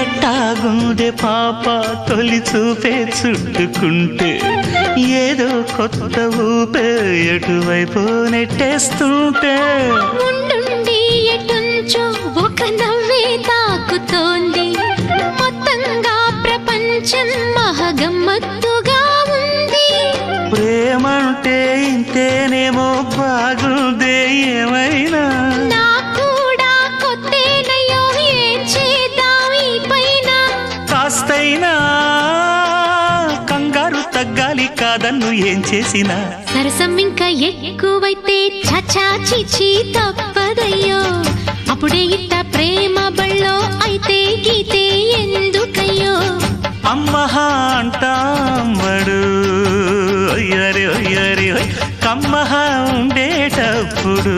ఎట్టాగుందే పాప తొలి చూపే చుట్టుకుంటే ఏదో కొత్త ఊపే ఎటువైపు నెట్టేస్తుంటే ఉండుండి ఎటుంచో ఒక నవ్వే తాకుతోంది మొత్తంగా ప్రపంచం మహగమ్మత్తుగా ఉంది ప్రేమంటే ఇంతేనేమో బాగుందే ఏమైనా నాకు కూడా కొత్తేనయ్యో ఏం చేద్దాం ఈ పైన కాస్తైనా కంగారు తగ్గాలి కాదన్ను ఏం చేసినా సరసం ఇంకా ఎక్కువైతే చచా చిచి తప్పదయ్యో అప్పుడే ఇట్ట ప్రేమ బళ్ళో అయితే గీతే ఎందుకయ్యో అమ్మహా అంటామడు ఒయ్యరి ఒయ్యరి కమ్మహా ఉండేటప్పుడు